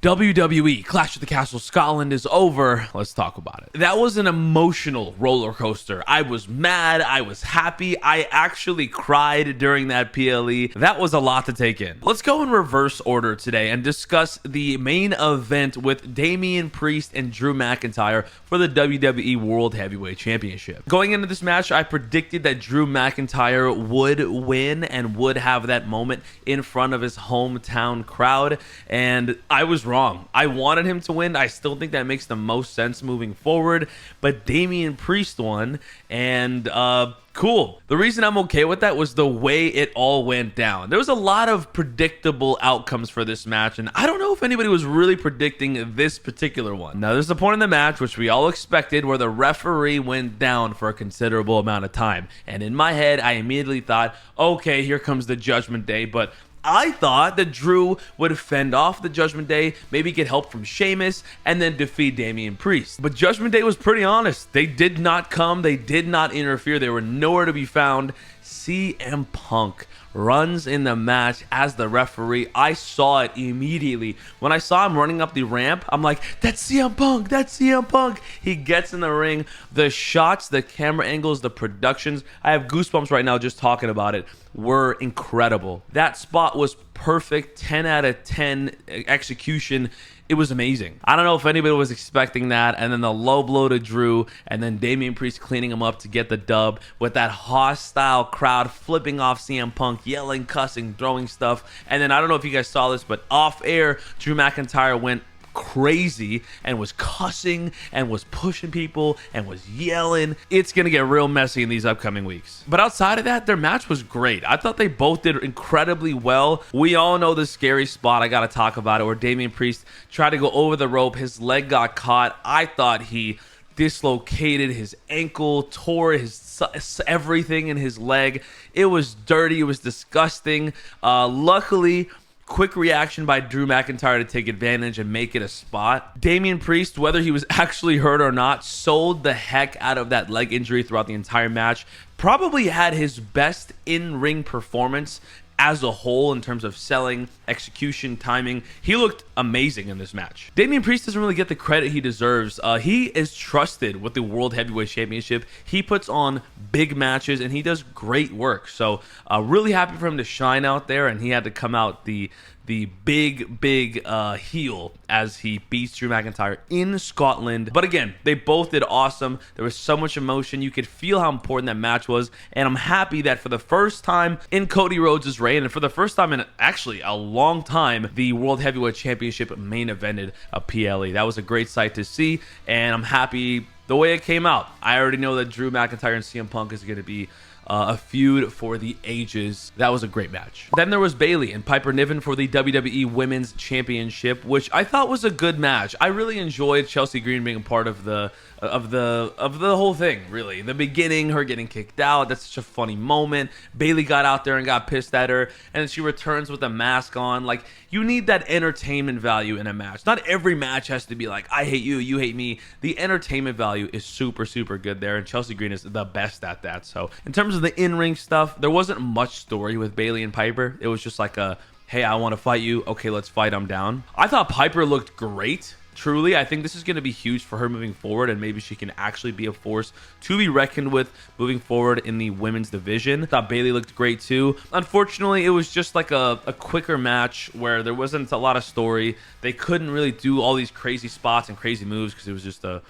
WWE Clash of the Castle Scotland is over. Let's talk about it. That was an emotional roller coaster. I was mad. I was happy. I actually cried during that PLE. That was a lot to take in. Let's go in reverse order today and discuss the main event with Damian Priest and Drew McIntyre for the WWE World Heavyweight Championship. Going into this match, I predicted that Drew McIntyre would win and would have that moment in front of his hometown crowd, and I was wrong. I wanted him to win. I still think that makes the most sense moving forward, but Damian Priest won, and cool. The reason I'm okay with that was the way it all went down. There was a lot of predictable outcomes for this match, and I don't know if anybody was really predicting this particular one. Now, there's a point in the match, which we all expected, where the referee went down for a considerable amount of time, and in my head, I immediately thought, okay, here comes the Judgment Day, but I thought that Drew would fend off the Judgment Day, maybe get help from Sheamus, and then defeat Damian Priest. But Judgment Day was pretty honest. They did not come. They did not interfere. They were nowhere to be found. CM Punk runs in the match as the referee. I saw it immediately. When I saw him running up the ramp, I'm like, that's CM Punk, that's CM Punk. He gets in the ring. The shots, the camera angles, the productions, I have goosebumps right now just talking about it, were incredible. That spot was perfect, 10 out of 10 execution. It was amazing. I don't know if anybody was expecting that. And then the low blow to Drew, and then Damian Priest cleaning him up to get the dub with that hostile crowd flipping off CM Punk, yelling, cussing, throwing stuff. And then I don't know if you guys saw this, but off air, Drew McIntyre went crazy and was cussing and was pushing people and was yelling. It's gonna get real messy in these upcoming weeks. But outside of that, their match was great. I thought they both did incredibly well. We all know the scary spot, I gotta talk about it, where Damian Priest tried to go over the rope, his leg got caught. I thought he dislocated his ankle, tore his everything in his leg. It was dirty, it was disgusting. Luckily, quick reaction by Drew McIntyre to take advantage and make it a spot. Damian Priest, whether he was actually hurt or not, sold the heck out of that leg injury throughout the entire match. Probably had his best in-ring performance as a whole in terms of selling, execution, timing. He looked amazing in this match. Damian Priest doesn't really get the credit he deserves. He is trusted with the World Heavyweight Championship. He puts on big matches and he does great work. So really happy for him to shine out there, and he had to come out the big heel as he beats Drew McIntyre in Scotland. But again, they both did awesome. There was so much emotion. You could feel how important that match was. And I'm happy that for the first time in Cody Rhodes' reign, and for the first time in actually a long time, the World Heavyweight Championship main evented a PLE. That was a great sight to see, and I'm happy the way it came out. I already know that Drew McIntyre and CM Punk is going to be a feud for the ages. That was a great match. Then there was Bayley and Piper Niven for the WWE Women's Championship, which I thought was a good match. I really enjoyed Chelsea Green being a part of the whole thing, really. The beginning, her getting kicked out, that's such a funny moment. Bayley got out there and got pissed at her, and she returns with a mask on. Like, you need that entertainment value in a match. Not every match has to be like, I hate you, you hate me. The entertainment value is super, super good there, and Chelsea Green is the best at that. So in terms of the in-ring stuff, there wasn't much story with Bayley and Piper. It was just like a, hey, I want to fight you. Okay, let's fight. I'm down. I thought Piper looked great. Truly, I think this is going to be huge for her moving forward, and maybe she can actually be a force to be reckoned with moving forward in the women's division. I thought Bayley looked great too. Unfortunately, it was just like a quicker match where there wasn't a lot of story. They couldn't really do all these crazy spots and crazy moves because it was just a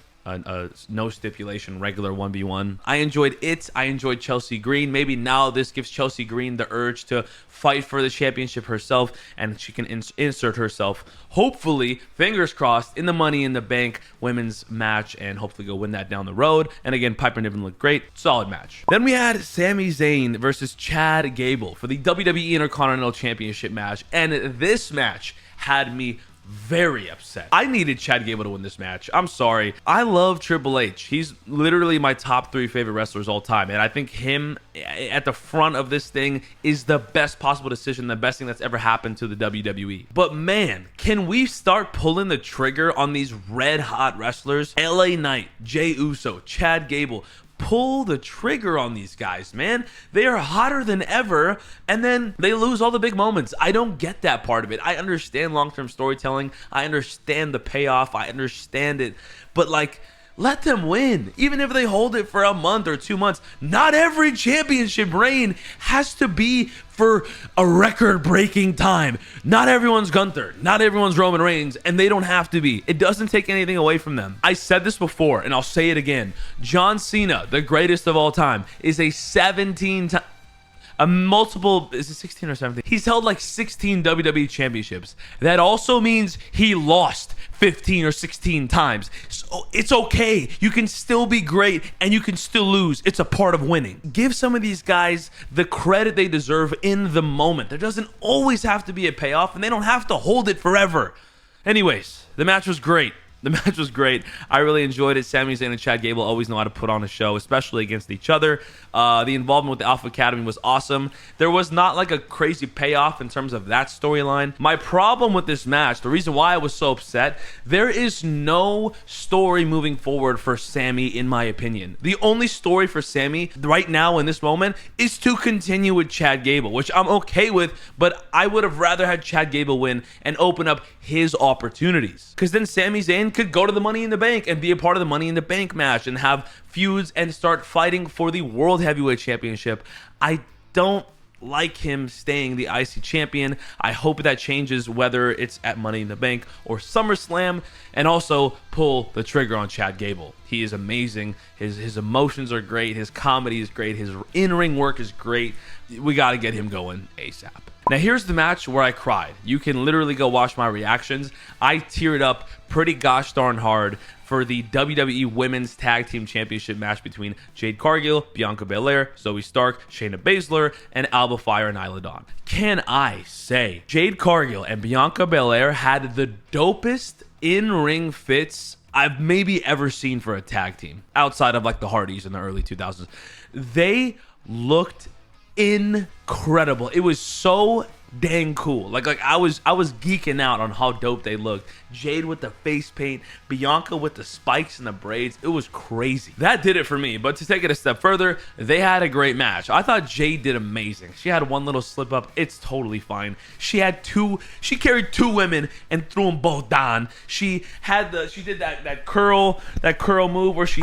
no stipulation, regular 1v1. I enjoyed it. I enjoyed Chelsea Green. Maybe now this gives Chelsea Green the urge to fight for the championship herself, and she can insert herself, hopefully, fingers crossed, in the Money in the Bank women's match, and hopefully go win that down the road. And again, Piper Niven looked great. Solid match. Then we had Sami Zayn versus Chad Gable for the WWE Intercontinental Championship match, and this match had me very upset. I needed Chad Gable to win this match. I'm sorry. I love Triple H. He's literally my top 3 favorite wrestlers all time. And I think him at the front of this thing is the best possible decision, the best thing that's ever happened to the WWE. But man, can we start pulling the trigger on these red hot wrestlers? LA Knight, Jey Uso, Chad Gable. pull the trigger on these guys, man. They are hotter than ever, and then they lose all the big moments. I don't get that part of it. I understand long-term storytelling. I understand the payoff. I understand it. But, like, let them win. Even if they hold it for a month or 2 months. Not every championship reign has to be for a record-breaking time. Not everyone's Gunther. Not everyone's Roman Reigns. And they don't have to be. It doesn't take anything away from them. I said this before, and I'll say it again. John Cena, the greatest of all time, is a 17-time... a multiple, is it 16 or 17? He's held like 16 WWE championships. That also means he lost 15 or 16 times. So it's okay. You can still be great and you can still lose. It's a part of winning. Give some of these guys the credit they deserve in the moment. There doesn't always have to be a payoff, and they don't have to hold it forever. Anyways, the match was great. The match was great. I really enjoyed it. Sami Zayn and Chad Gable always know how to put on a show, especially against each other. The involvement with the Alpha Academy was awesome. There was not like a crazy payoff in terms of that storyline. My problem with this match, the reason why I was so upset, there is no story moving forward for Sami, in my opinion. The only story for Sami right now in this moment is to continue with Chad Gable, which I'm okay with, but I would have rather had Chad Gable win and open up his opportunities. Because then Sami Zayn could go to the Money in the Bank and be a part of the Money in the Bank match and have feuds and start fighting for the World Heavyweight Championship. I don't like him staying the IC champion. I hope that changes, whether it's at Money in the Bank or SummerSlam. And also pull the trigger on Chad Gable. He is amazing. His emotions are great. His comedy is great. His in-ring work is great. We got to get him going ASAP. Now here's the match where I cried. You can literally go watch my reactions. I teared up pretty gosh darn hard for the WWE Women's Tag Team Championship match between Jade Cargill, Bianca Belair, Zoey Stark, Shayna Baszler, and Alba, Fyre, and Isla. Can I say Jade Cargill and Bianca Belair had the dopest in-ring fits I've maybe ever seen for a tag team, outside of like the Hardys in the early 2000s. They looked incredible. It was so dang cool. Like I was geeking out on how dope they looked. Jade with the face paint, Bianca with the spikes and the braids. It was crazy. That did it for me. But to take it a step further, they had a great match. I thought Jade did amazing. She had one little slip up. It's totally fine. She carried two women and threw them both down. She did that curl move where she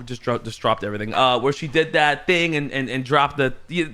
just dropped everything. Where she did that thing and dropped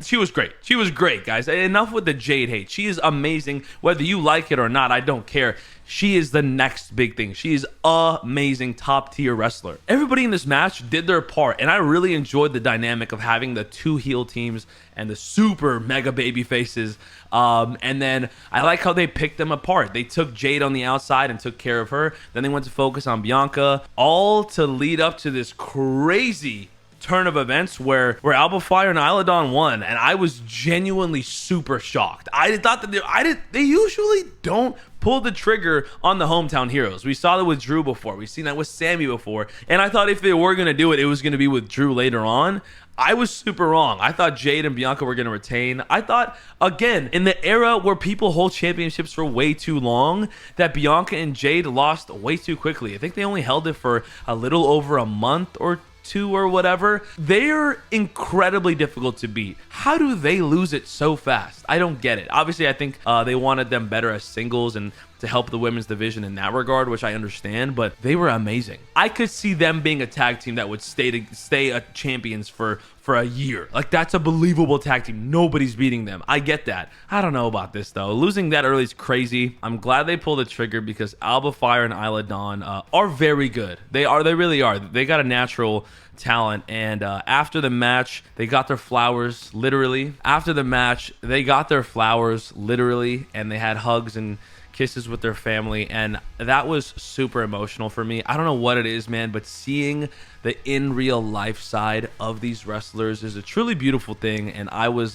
she was great. She was great, guys. Enough with the Jade hate. She is amazing. Whether you like it or not, I don't care. She is the next big thing. She is amazing, top tier wrestler. Everybody in this match did their part, and I really enjoyed the dynamic of having the two heel teams and the super mega baby faces. And then I like how they picked them apart. They took Jade on the outside and took care of her. Then they went to focus on Bianca, all to lead up to this crazy turn of events where Alba, Fyre, and Isla won, and I was genuinely super shocked. I thought that they usually don't pull the trigger on the hometown heroes. We saw that with Drew before. We've seen that with Sami before, and I thought if they were going to do it, it was going to be with Drew later on. I was super wrong. I thought Jade and Bianca were going to retain. I thought, again, in the era where people hold championships for way too long, that Bianca and Jade lost way too quickly. I think they only held it for a little over a month or two or whatever. They're incredibly difficult to beat. How do they lose it so fast? I don't get it. Obviously, I think they wanted them better as singles and to help the women's division in that regard, which I understand, but they were amazing. I could see them being a tag team that would stay champions for a year. Like, that's a believable tag team. Nobody's beating them. I get that. I don't know about this, though. Losing that early is crazy. I'm glad they pulled the trigger because Alba, Fyre, and Isla Dawn are very good. They really are. They got a natural talent, and after the match, they got their flowers, literally. After the match, they got their flowers, literally, and they had hugs and kisses with their family, and that was super emotional for me. I don't know what it is, man, but seeing the in real life side of these wrestlers is a truly beautiful thing, and I was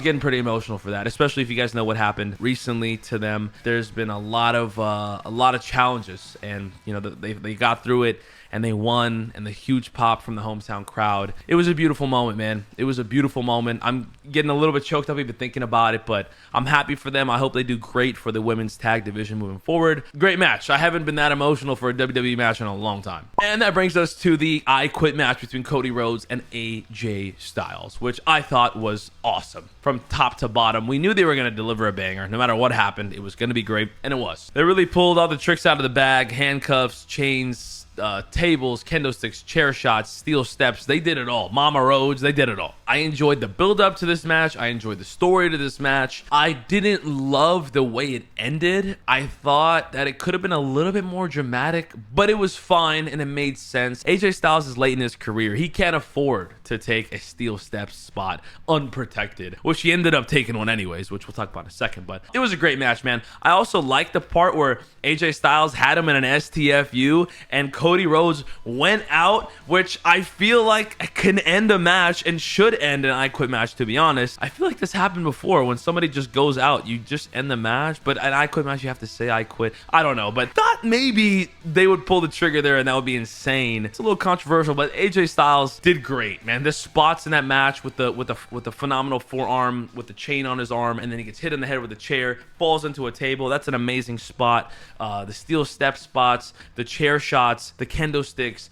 getting pretty emotional for that, especially if you guys know what happened recently to them. There's been a lot of challenges, and you know they got through it, and they won, and the huge pop from the hometown crowd. It was a beautiful moment, man. It was a beautiful moment. I'm getting a little bit choked up even thinking about it, but I'm happy for them. I hope they do great for the women's tag division moving forward. Great match. I haven't been that emotional for a WWE match in a long time. And that brings us to the I Quit match between Cody Rhodes and AJ Styles, which I thought was awesome. From top to bottom, we knew they were going to deliver a banger. No matter what happened, it was going to be great, and it was. They really pulled all the tricks out of the bag: handcuffs, chains, tables, kendo sticks, chair shots, steel steps. They did it all. Mama Rhodes, they did it all. I enjoyed the build up to this match. I enjoyed the story to this match. I didn't love the way it ended. I thought that it could have been a little bit more dramatic, but it was fine and it made sense. AJ Styles is late in his career. He can't afford to take a steel steps spot unprotected, which he ended up taking one anyways, which we'll talk about in a second. But it was a great match, man. I also liked the part where AJ Styles had him in an STFU and Cody Rhodes went out, which I feel like can end a match and should end an I Quit match, to be honest. I feel like this happened before. When somebody just goes out, you just end the match, but an I Quit match, you have to say I quit. I don't know, but thought maybe they would pull the trigger there and that would be insane. It's a little controversial, but AJ Styles did great, man. The spots in that match with the phenomenal forearm, with the chain on his arm, and then he gets hit in the head with a chair, falls into a table. That's an amazing spot. The steel step spots, the chair shots, the kendo sticks.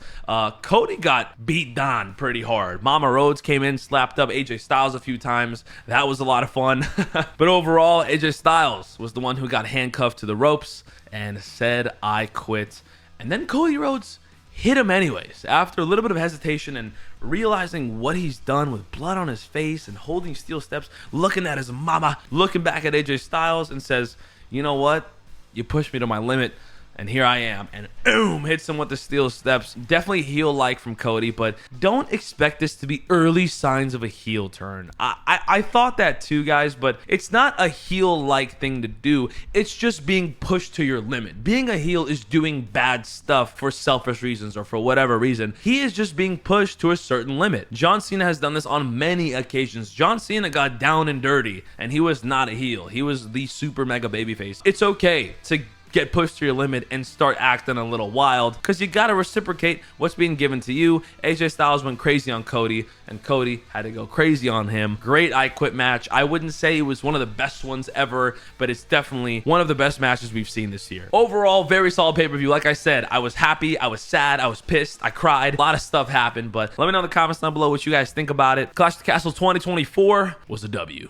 Cody got beat down pretty hard. Mama Rhodes came in, slapped up AJ Styles a few times. That was a lot of fun. But overall, AJ Styles was the one who got handcuffed to the ropes and said, I quit. And then Cody Rhodes hit him anyways. After a little bit of hesitation and realizing what he's done with blood on his face and holding steel steps, looking at his mama, looking back at AJ Styles and says, you know what? You pushed me to my limit, and here I am. And boom, hits him with the steel steps. Definitely heel-like from Cody, but don't expect this to be early signs of a heel turn. I thought that too, guys, but it's not a heel-like thing to do. It's just being pushed to your limit. Being a heel is doing bad stuff for selfish reasons or for whatever reason. He is just being pushed to a certain limit. John Cena has done this on many occasions. John Cena got down and dirty, and he was not a heel. He was the super mega babyface. It's okay to get pushed to your limit and start acting a little wild, because you got to reciprocate what's being given to you. AJ Styles went crazy on Cody, and Cody had to go crazy on him. Great I Quit match. I wouldn't say it was one of the best ones ever, but it's definitely one of the best matches we've seen this year. Overall, very solid pay-per-view. Like I said, I was happy, I was sad, I was pissed, I cried. A lot of stuff happened, but let me know in the comments down below what you guys think about it. Clash of the Castle 2024 was a W.